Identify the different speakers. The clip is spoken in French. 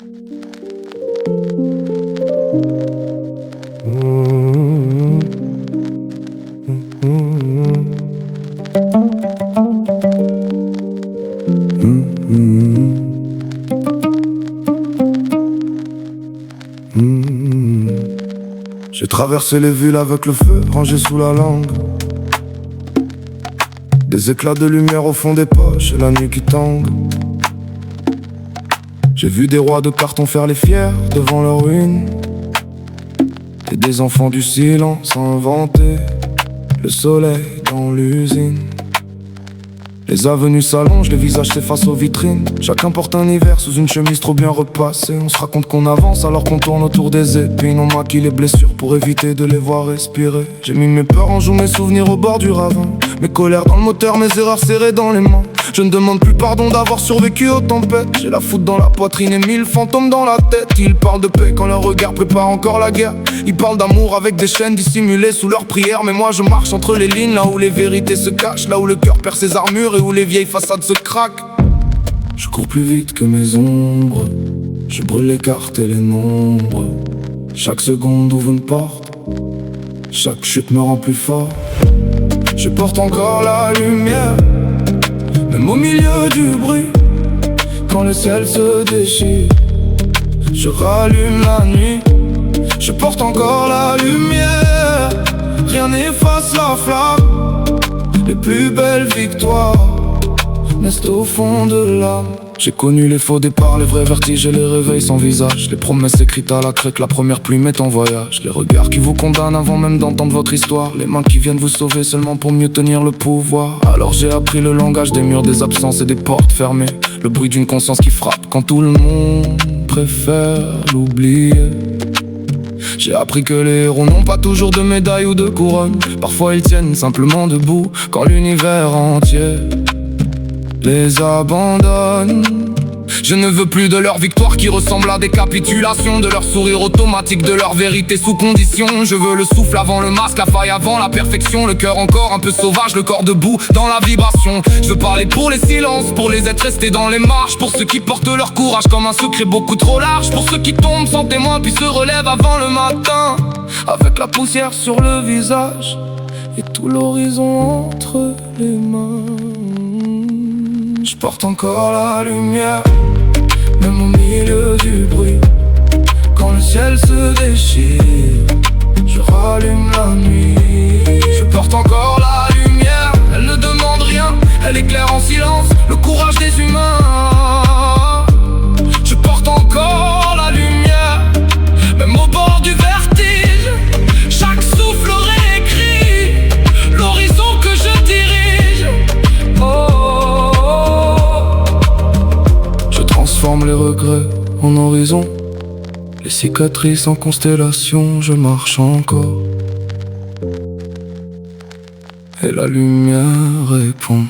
Speaker 1: J'ai traversé les villes avec le feu rangé sous la langue. Des éclats de lumière au fond des poches et la nuit qui tangue. J'ai vu des rois de carton faire les fiers devant leur ruine, et des enfants du silence inventer le soleil dans l'usine. Les avenues s'allongent, les visages s'effacent aux vitrines. Chacun porte un hiver sous une chemise trop bien repassée. On se raconte qu'on avance alors qu'on tourne autour des épines. On maquille les blessures pour éviter de les voir respirer. J'ai mis mes peurs en joue, mes souvenirs au bord du ravin. Mes colères dans le moteur, mes erreurs serrées dans les mains. Je ne demande plus pardon d'avoir survécu aux tempêtes. J'ai la foudre dans la poitrine et 1000 fantômes dans la tête. Ils parlent de paix quand leur regard prépare encore la guerre. Ils parlent d'amour avec des chaînes dissimulées sous leurs prières. Mais moi je marche entre les lignes, là où les vérités se cachent, là où le cœur perd ses armures et où les vieilles façades se craquent. Je cours plus vite que mes ombres, je brûle les cartes et les nombres. Chaque seconde ouvre une porte, chaque chute me rend plus fort. Je porte encore la lumière, même au milieu du bruit. Quand le ciel se déchire, je rallume la nuit. Je porte encore la lumière, rien n'efface la flamme. Les plus belles victoires naissent au fond de l'âme. J'ai connu les faux départs, les vrais vertiges et les réveils sans visage. Les promesses écrites à la craie que la première pluie met en voyage. Les regards qui vous condamnent avant même d'entendre votre histoire. Les mains qui viennent vous sauver seulement pour mieux tenir le pouvoir. Alors j'ai appris le langage des murs, des absences et des portes fermées. Le bruit d'une conscience qui frappe quand tout le monde préfère l'oublier. J'ai appris que les héros n'ont pas toujours de médailles ou de couronne. Parfois ils tiennent simplement debout quand l'univers entier les abandonne. Je ne veux plus de leur victoire qui ressemble à des capitulations, de leur sourire automatique, de leur vérité sous condition. Je veux le souffle avant le masque, la faille avant la perfection. Le cœur encore un peu sauvage, le corps debout dans la vibration. Je veux parler pour les silences, pour les êtres restés dans les marches. Pour ceux qui portent leur courage comme un secret beaucoup trop large. Pour ceux qui tombent sans témoin puis se relèvent avant le matin, avec la poussière sur le visage et tout l'horizon entre les mains. Je porte encore la lumière, même au milieu du bruit. Quand le ciel se déchire, je rallume la nuit. Je porte encore la lumière, elle ne demande rien, elle éclaire en silence le courage des humains. Je porte encore la lumière, même au bord du vertige. Chaque souffle réécrit l'horizon que je dirige. Transforme les regrets en horizon, les cicatrices en constellations. Je marche encore et la lumière répond.